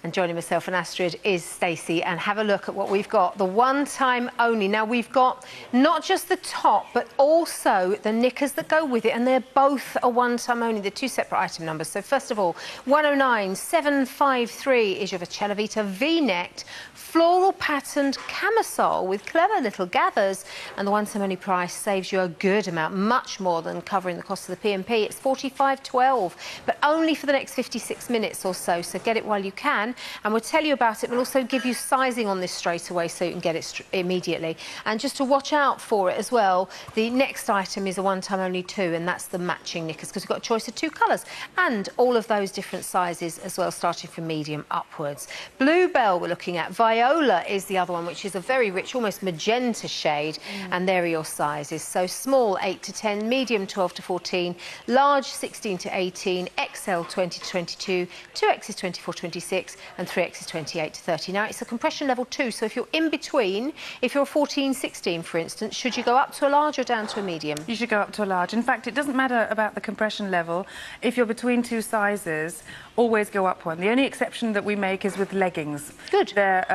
And joining myself and Astrid is Stacey, and have a look at what we've got. The one time only. Now we've got not just the top, but also the knickers that go with it, and they're both a one time only. They're two separate item numbers. So first of all, 109753 is your Vercella Vita V-necked floral patterned camisole with clever little gathers, and the one time only price saves you a good amount, much more than covering the cost of the P&P. It's $45.12, but only for the next 56 minutes or so, so get it while you can, and we'll tell you about it. We'll also give you sizing on this straight away so you can get it immediately. And just to watch out for it as well, the next item is a one time only too, and that's the matching knickers, because we've got a choice of two colours and all of those different sizes as well, starting from medium upwards. Bluebell we're looking at. Viola is the other one, which is a very rich, almost magenta shade, and there are your sizes. So small 8 to 10, medium 12 to 14, large 16 to 18, XL 20 to 22, 2X is 24 to 26, and 3X is 28 to 30. Now it's a compression level 2, so if you're in between, if you're a 14, 16 for instance, should you go up to a large or down to a medium? You should go up to a large. In fact, it doesn't matter about the compression level. If you're between two sizes, always go up one. The only exception that we make is with leggings. Good. They're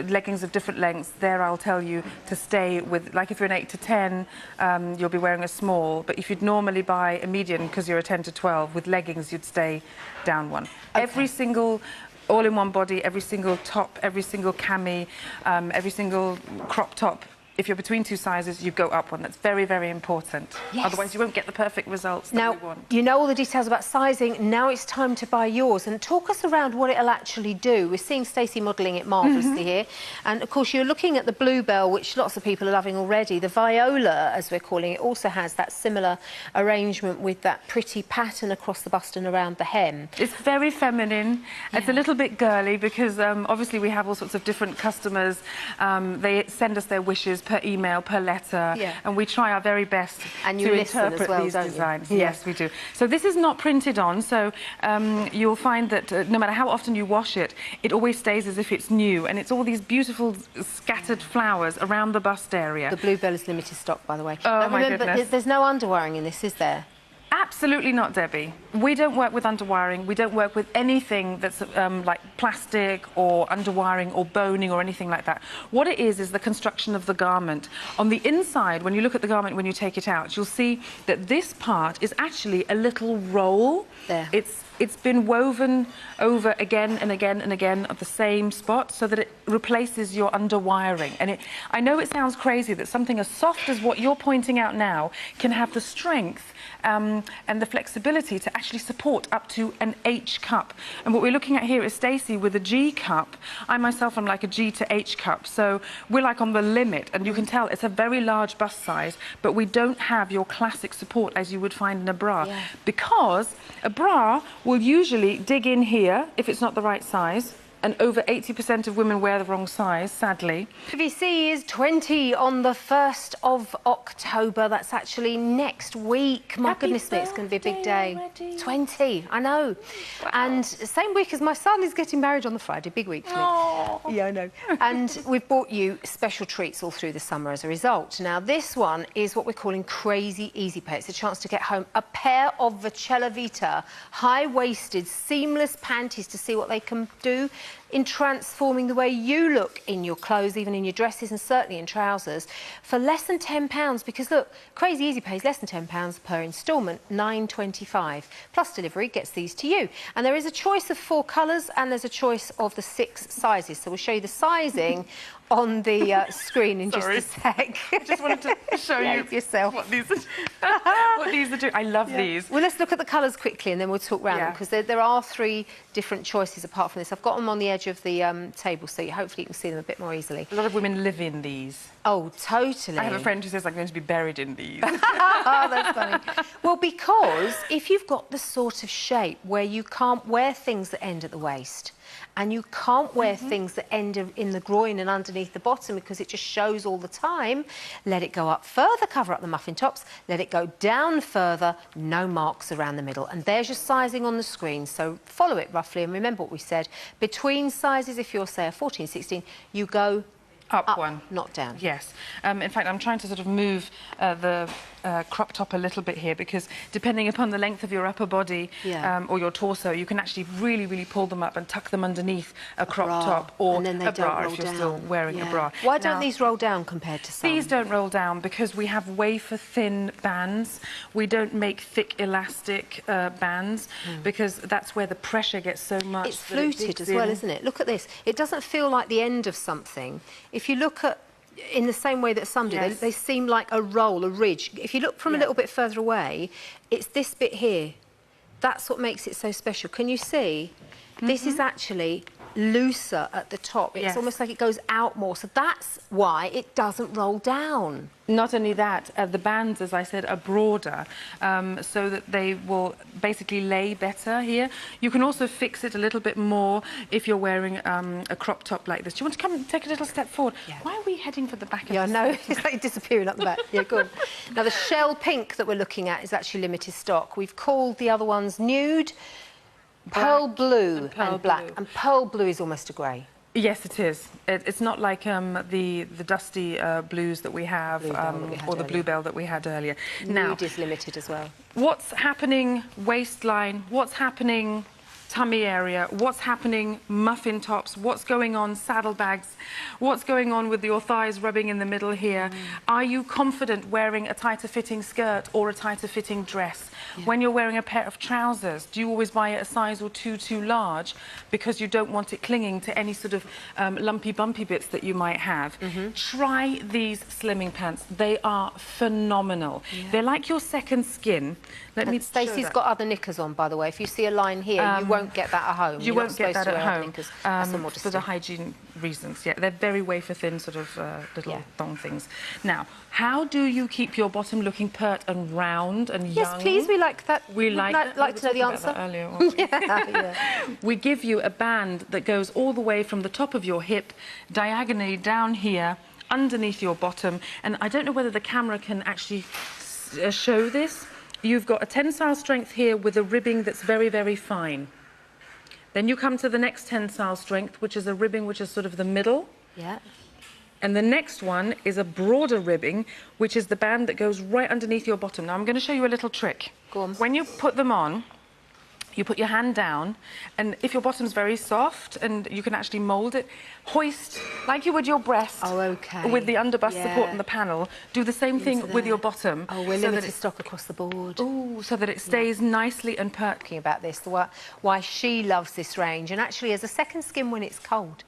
leggings of different lengths. There I'll tell you to stay with, like if you're an 8 to 10, you'll be wearing a small, but if you'd normally buy a medium because you're a 10 to 12, with leggings you'd stay down one. Okay. Every single all-in-one body, every single top, every single cami, every single crop top, if you're between two sizes, you go up one. That's very, very important. Yes. Otherwise, you won't get the perfect results that we want. You know all the details about sizing. Now it's time to buy yours. And talk us around what it'll actually do. We're seeing Stacey modelling it marvellously here. And, of course, you're looking at the Bluebell, which lots of people are loving already. The Viola, as we're calling it, also has that similar arrangement with that pretty pattern across the bust and around the hem. It's very feminine. Yeah. It's a little bit girly because, obviously, we have all sorts of different customers. They send us their wishes per email, per letter, and we try our very best to interpret these designs. Yes, we do. So this is not printed on, so you'll find that no matter how often you wash it, it always stays as if it's new, and it's all these beautiful scattered flowers around the bust area. The Bluebell is limited stock, by the way. Oh, my goodness. There's no underwiring in this, is there? Absolutely not, Debbie. We don't work with underwiring. We don't work with anything that's like plastic or underwiring or boning or anything like that. What it is the construction of the garment. On the inside, when you look at the garment, when you take it out, you'll see that this part is actually a little roll. There. It's been woven over again and again and again at the same spot so that it replaces your underwiring. And I know it sounds crazy that something as soft as what you're pointing out now can have the strength and the flexibility to actually support up to an H cup. And what we're looking at here is Stacey with a G cup. I myself am like a G to H cup, so we're like on the limit, and you can tell it's a very large bust size, but we don't have your classic support as you would find in a bra, because a bra will usually dig in here if it's not the right size, and over 80% of women wear the wrong size, sadly. QVC is 20 on the 1st of October. That's actually next week. My goodness me, it's going to be a big day. 20, I know. Wow. And same week as my son is getting married on the Friday. Big week for me. Aww. Yeah, I know. And we've bought you special treats all through the summer as a result. Now, this one is what we're calling Crazy Easy Pay. It's a chance to get home a pair of Vercella Vita high-waisted, seamless panties to see what they can do in transforming the way you look in your clothes, even in your dresses and certainly in trousers, for less than £10. Because look, Crazy Easy Pay is less than £10 per instalment, £9.25. Plus delivery gets these to you. And there is a choice of 4 colours and there's a choice of the 6 sizes. So we'll show you the sizing on the screen in just a sec. I just wanted to show you yourself what these are doing. I love these. Well, let's look at the colours quickly and then we'll talk round them, because there are 3 different choices apart from this. I've got them on the edge of the table, so hopefully you can see them a bit more easily. A lot of women live in these. Oh, totally. I have a friend who says I'm going to be buried in these. Oh, that's funny. Well, because if you've got the sort of shape where you can't wear things that end at the waist, and you can't wear things that end in the groin and underneath the bottom because it just shows all the time, let it go up further, cover up the muffin tops, let it go down further, no marks around the middle. And there's your sizing on the screen, so follow it roughly and remember what we said. Between sizes, if you're, say, a 14, 16, you go Up one. Not down. Yes. In fact, I'm trying to sort of move the crop top a little bit here, because depending upon the length of your upper body or your torso, you can actually really, really pull them up and tuck them underneath a crop top or a bra if you're still wearing a bra. Why don't these roll down compared to some? These don't roll down because we have wafer thin bands. We don't make thick elastic bands because that's where the pressure gets so much. It's fluted as well, isn't it? Look at this. It doesn't feel like the end of something. If you look at, in the same way that some do, they seem like a roll, a ridge. If you look from a little bit further away, it's this bit here. That's what makes it so special. Can you see? This is actually looser at the top. It's almost like it goes out more. So that's why it doesn't roll down. Not only that, the bands, as I said, are broader, so that they will basically lay better here. You can also fix it a little bit more if you're wearing a crop top like this. Do you want to come and take a little step forward? Why are we heading for the back of the I know. It's like disappearing up the back. Yeah, good. Now, the shell pink that we're looking at is actually limited stock. We've called the other ones nude, pearl blue and black. And pearl blue is almost a grey. Yes, it is. It's not like the dusty blues that we have, or the bluebell that we had earlier. Nude is limited as well. What's happening waistline? What's happening tummy area? What's happening muffin tops? What's going on saddlebags? What's going on with your thighs rubbing in the middle here? Are you confident wearing a tighter fitting skirt or a tighter fitting dress? When you're wearing a pair of trousers, do you always buy it a size or two too large because you don't want it clinging to any sort of lumpy bumpy bits that you might have? Try these slimming pants. They are phenomenal. They're like your second skin. Stacey's got other knickers on, by the way. If you see a line here, you won't get that at home. You won't get that at home for the hygiene reasons. Yeah, they're very wafer thin sort of little thong things. Now, how do you keep your bottom looking pert and round and young? Yes, please. We like that. We like to know the answer. Earlier, We give you a band that goes all the way from the top of your hip diagonally down here underneath your bottom, and I don't know whether the camera can actually show this. You've got a tensile strength here with a ribbing that's very, very fine. Then you come to the next tensile strength, which is a ribbing which is sort of the middle. Yeah. And the next one is a broader ribbing, which is the band that goes right underneath your bottom. Now, I'm going to show you a little trick. Go on. When you put them on, you put your hand down, and if your bottom's very soft and you can actually mould it, hoist like you would your breast with the underbust support on the panel. Do the same thing with your bottom. Oh, we're limited stock across the board. Oh, so that it stays nicely and pert. Talking about this, why she loves this range, and actually as a second skin when it's cold.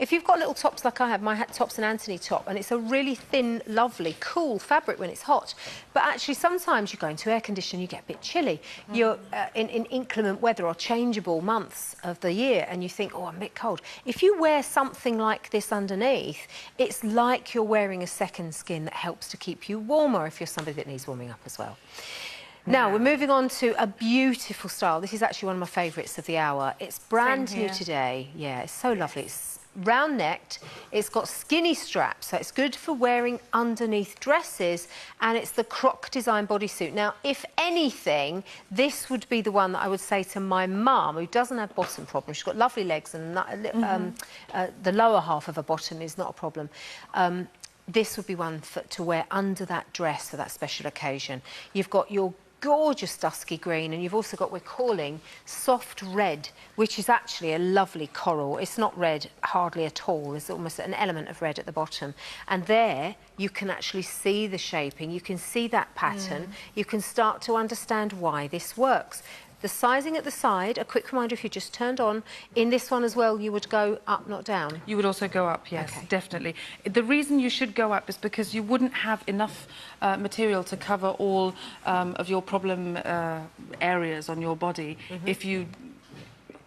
If you've got little tops like I have, my top's an Anthony top, and it's a really thin, lovely, cool fabric when it's hot. But actually, sometimes you go into air conditioning, you get a bit chilly. You're in inclement weather or changeable months of the year, and you think, oh, I'm a bit cold. If you wear something like this underneath, it's like you're wearing a second skin that helps to keep you warmer if you're somebody that needs warming up as well. Now, we're moving on to a beautiful style. This is actually one of my favourites of the hour. It's brand new today. Yeah, it's so lovely. It's round-necked, it's got skinny straps, so it's good for wearing underneath dresses, and it's the croc design bodysuit. Now, if anything, this would be the one that I would say to my mum, who doesn't have bottom problems. She's got lovely legs, and the lower half of her bottom is not a problem. This would be one to wear under that dress for that special occasion. You've got your gorgeous dusky green, and you've also got, we're calling soft red, which is actually a lovely coral. It's not red hardly at all. There's almost an element of red at the bottom, and there you can actually see the shaping, you can see that pattern, you can start to understand why this works. The sizing at the side, a quick reminder, if you just turned on, in this one as well, you would go up, not down. You would also go up, yes, definitely. The reason you should go up is because you wouldn't have enough material to cover all of your problem areas on your body if you,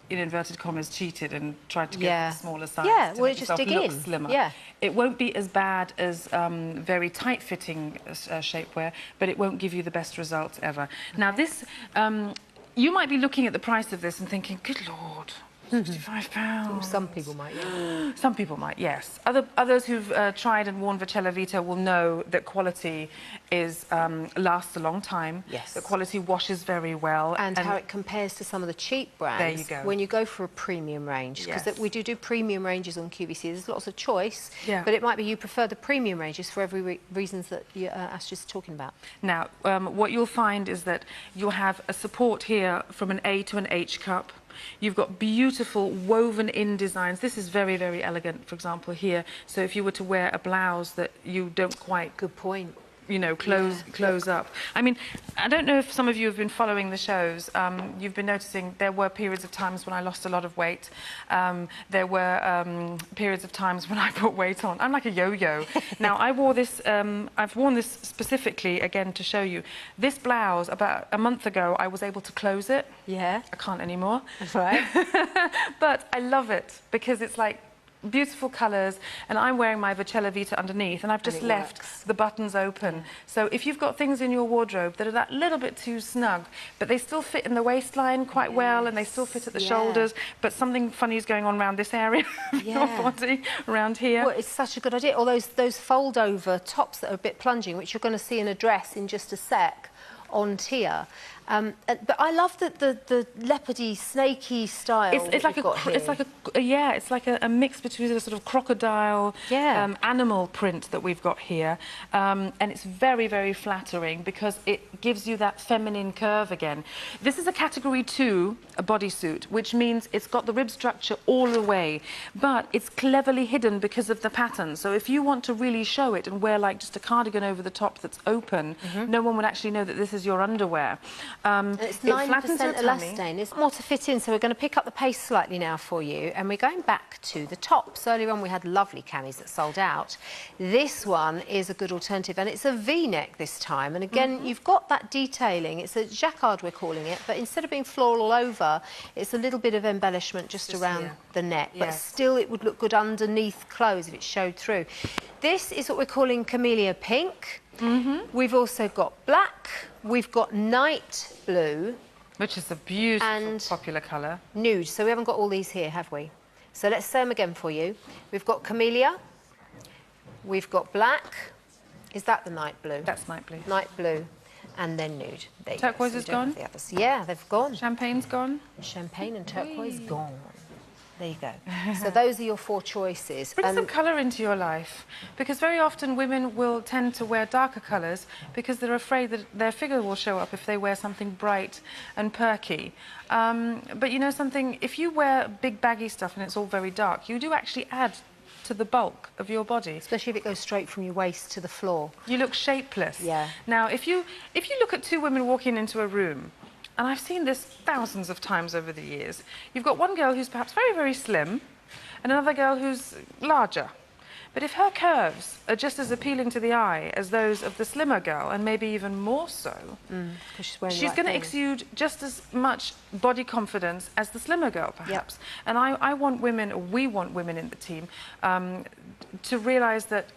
in inverted commas, cheated and tried to get a smaller size to make yourself look slimmer. It won't be as bad as very tight-fitting shapewear, but it won't give you the best results ever. Now, this... you might be looking at the price of this and thinking, good Lord, £65. Some people might, yeah. Some people might, yes. Others who've tried and worn Vercella Vita will know that quality lasts a long time. Yes. The quality washes very well. And how it compares to some of the cheap brands. There you go. When you go for a premium range, because Yes. we do premium ranges on QVC. There's lots of choice, Yeah. but it might be you prefer the premium ranges for every reasons that Astrid's talking about. Now, what you'll find is that you'll have a support here from an A to an H cup. You've got beautiful woven-in designs. This is very, very elegant, for example, here. So if you were to wear a blouse that you don't quite... Good point. You know, close up. I mean, I don't know if some of you have been following the shows. You've been noticing there were periods of times when I lost a lot of weight. There were periods of times when I put weight on. I'm like a yo-yo. Now, I wore this, I've worn this specifically, again, to show you. This blouse, about a month ago, I was able to close it. Yeah. I can't anymore. That's right. But I love it because it's like beautiful colours, and I'm wearing my Vercella Vita underneath, and I've just left the buttons open. So if you've got things in your wardrobe that are that little bit too snug, but they still fit in the waistline quite well, and they still fit at the shoulders, but something funny is going on around this area of your body, around here. Well, it's such a good idea. Or those fold-over tops that are a bit plunging, which you're going to see in a dress in just a sec on Tia. But I love the leopardy, snaky style. It's like a mix between a sort of crocodile animal print that we've got here, and it's very, very flattering because it gives you that feminine curve again. This is a category 2 bodysuit, which means it's got the rib structure all the way, but it's cleverly hidden because of the pattern. So if you want to really show it and wear like just a cardigan over the top that's open, no one would actually know that this is your underwear. It's 9% elastane. There's more to fit in, so we're going to pick up the pace slightly now for you, and we're going back to the tops. Earlier on we had lovely camis that sold out. This one is a good alternative, and it's a V-neck this time, and again you've got that detailing. It's a jacquard, we're calling it, but instead of being floral all over, it's a little bit of embellishment just around the neck, but still it would look good underneath clothes if it showed through. This is what we're calling camellia pink. We've also got black, we've got night blue, which is a beautiful popular colour. Nude. So we haven't got all these here, have we? So let's say them again for you. We've got camellia, we've got black. Is that the night blue? That's night blue. Night blue, and then nude. There you turquoise go. is gone? The others. Yeah, they've gone. Champagne's gone? Champagne and turquoise gone. There you go. So those are your 4 choices. Bring some colour into your life, because very often women will tend to wear darker colours because they're afraid that their figure will show up if they wear something bright and perky. But you know something, if you wear big baggy stuff and it's all very dark, you do actually add to the bulk of your body. Especially if it goes straight from your waist to the floor. You look shapeless. Yeah. Now, if you look at 2 women walking into a room, and I've seen this thousands of times over the years, you've got one girl who's perhaps very, very slim and another girl who's larger. But if her curves are just as appealing to the eye as those of the slimmer girl, and maybe even more so, she's going to exude just as much body confidence as the slimmer girl, perhaps. And I want women, or we want women in the team, to realise that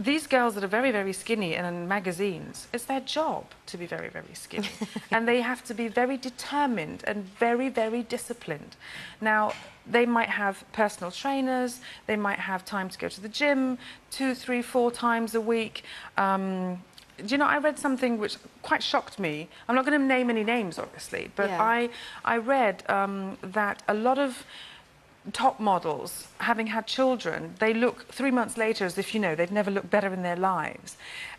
these girls that are very, very skinny and in magazines, it's their job to be very, very skinny. And they have to be very determined and very, very disciplined. Now, they might have personal trainers, they might have time to go to the gym 2, 3, 4 times a week. Do you know, I read something which quite shocked me. I'm not going to name any names, obviously, but I read that a lot of top models, having had children, they look 3 months later as if, you know, they've never looked better in their lives.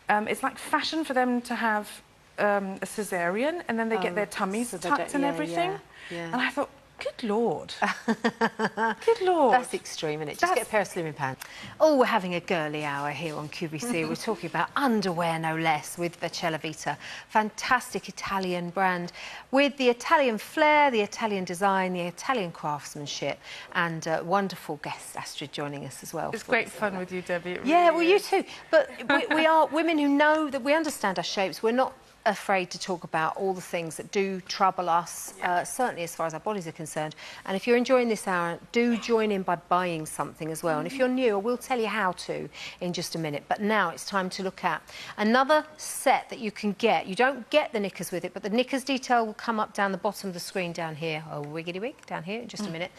It's like fashion for them to have a cesarean, and then they get their tummies tucked and everything. And I thought, good Lord. Good Lord. That's extreme, isn't it? Just get a pair of slimming pants. Oh, we're having a girly hour here on QVC. We're talking about underwear, no less, with Vercella Vita. Fantastic Italian brand with the Italian flair, the Italian design, the Italian craftsmanship, and wonderful guest Astrid joining us as well. It's great fun with you, Debbie. Yeah, well, you too. But we are women who know that we understand our shapes. We're not afraid to talk about all the things that do trouble us, certainly as far as our bodies are concerned. And if you're enjoying this hour, do join in by buying something as well. And if you're new, we'll tell you how to in just a minute. But now it's time to look at another set that you can get. You don't get the knickers with it, but the knickers detail will come up down the bottom of the screen down here. Oh, wiggity wig, down here in just a minute.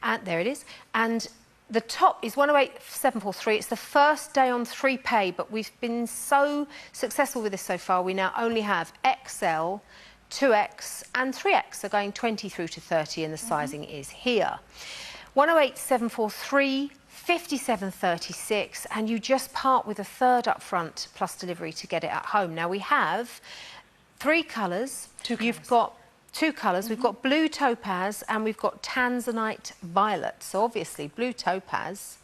And there it is. And the top is 108,743. It's the first day on 3 pay, but we've been so successful with this so far. We now only have XL, 2X and 3X, so going 20 through to 30, and the sizing is here. 108,743, 57.36, and you just part with a third up front plus delivery to get it at home. Now we have 3 colours. You've got 2 colours. We've got blue topaz and we've got tanzanite violet. So obviously blue topaz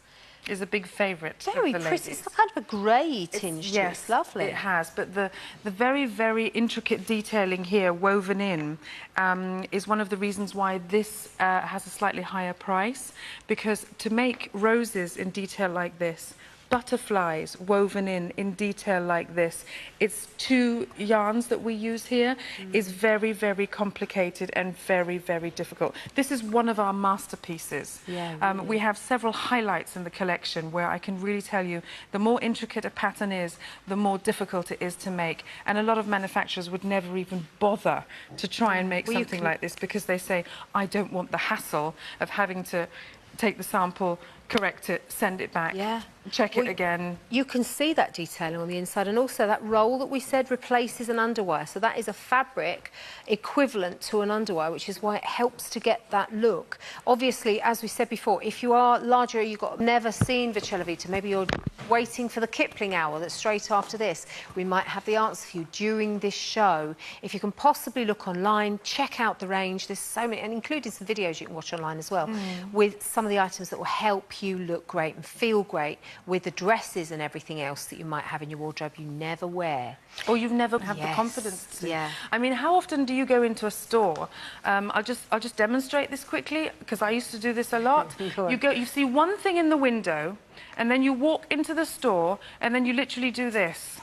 is a big favourite. Very pretty. It's kind of a grey tinge. Yes, it's lovely. It has, but the very, very intricate detailing here woven in is one of the reasons why this has a slightly higher price, because to make roses in detail like this, butterflies woven in detail like this, it's 2 yarns that we use here, is very, very complicated and very, very difficult. This is one of our masterpieces. Yeah, really. We have several highlights in the collection where I can really tell you the more intricate a pattern is, the more difficult it is to make. And a lot of manufacturers would never even bother to try and make something like this, because they say, I don't want the hassle of having to take the sample, correct it, send it back, check it again. You can see that detailing on the inside, and also that roll that we said replaces an underwire. So that is a fabric equivalent to an underwire, which is why it helps to get that look. Obviously, as we said before, if you are larger, you've never seen Vercella Vita, maybe you're waiting for the Kipling hour that's straight after this, we might have the answer for you during this show. If you can possibly look online, check out the range. There's so many, and including some videos you can watch online as well, with some of the items that will help you look great and feel great with the dresses and everything else that you might have in your wardrobe you never wear. Or you've never had the confidence to. I mean, how often do you go into a store? I'll just demonstrate this quickly, because I used to do this a lot. You see one thing in the window, and then you walk into the store, and then you literally do this.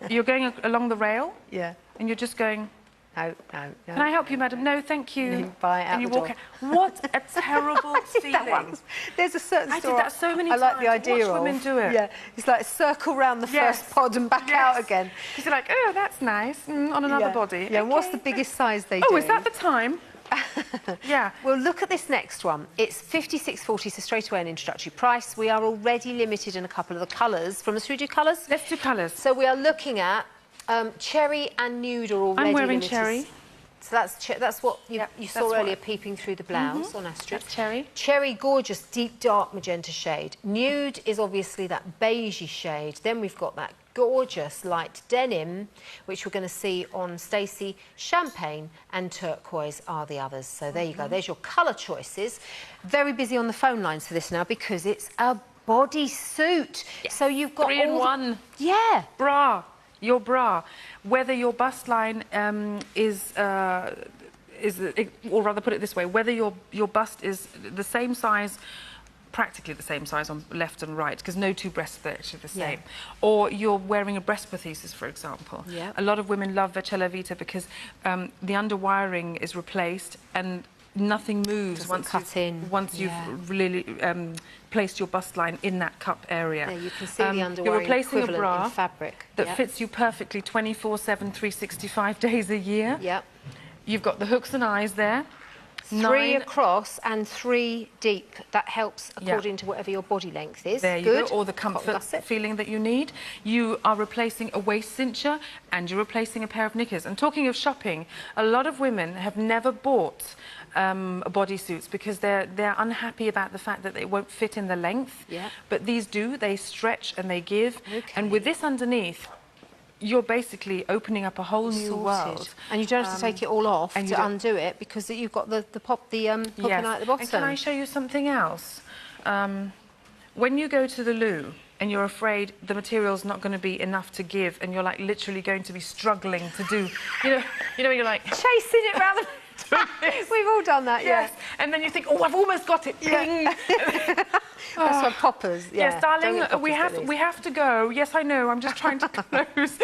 You're going along the rail, and you're just going, no. Can I help you, madam? No, thank you. Bye, and you walk out. What a terrible feeling. There's a certain store. I did that so many times. I like the idea of women do it. Yeah, it's like circle round the first pod and back out again. Because you're like, oh, that's nice, on another body. Yeah, and what's the biggest size they do? Oh, is that the time? Well, look at this next one. It's 56.40, so straight away an introductory price. We are already limited in a couple of the colours. From the studio colours? Let's do colours. So we are looking at cherry and nude are already I'm wearing limited. Cherry. So that's what you saw earlier peeping through the blouse on Astrid. That's Cherry. Cherry, gorgeous, deep, dark magenta shade. Nude is obviously that beigey shade. Then we've got that gorgeous light denim, which we're going to see on Stacey. Champagne and turquoise are the others. So there you go. There's your colour choices. Very busy on the phone lines for this now, because it's a bodysuit. So you've got 3 in 1. Yeah. Bra. Your bra, whether your bust line or rather put it this way, whether your bust is the same size, practically the same size on left and right, because no 2 breasts are actually the same, or you're wearing a breast prosthesis, for example. A lot of women love Vercella Vita because the underwiring is replaced and nothing moves once you've really placed your bust line in that cup area. There, you can see the underwiring. You're replacing a bra in fabric that fits you perfectly 24/7, 365 days a year. You've got the hooks and eyes there. 3 across and 3 deep. That helps according to whatever your body length is. There you go, or the comfort feeling that you need. You are replacing a waist cincher and you're replacing a pair of knickers. And talking of shopping, a lot of women have never bought bodysuits because they're unhappy about the fact that they won't fit in the length. But these do, they stretch and they give. And with this underneath, you're basically opening up a whole new world. And you don't have to take it all off to undo it, because you've got the popping out at the bottom. And can I show you something else? When you go to the loo and you're afraid the material's not going to be enough to give, and you're like literally going to be struggling to do, you know, you're like chasing it around the We've all done that, yes. And then you think, oh, I've almost got it. Ping. That's what poppers. Yeah. Yes, darling, Don't get poppers, we have to go. Yes, I know. I'm just trying to close.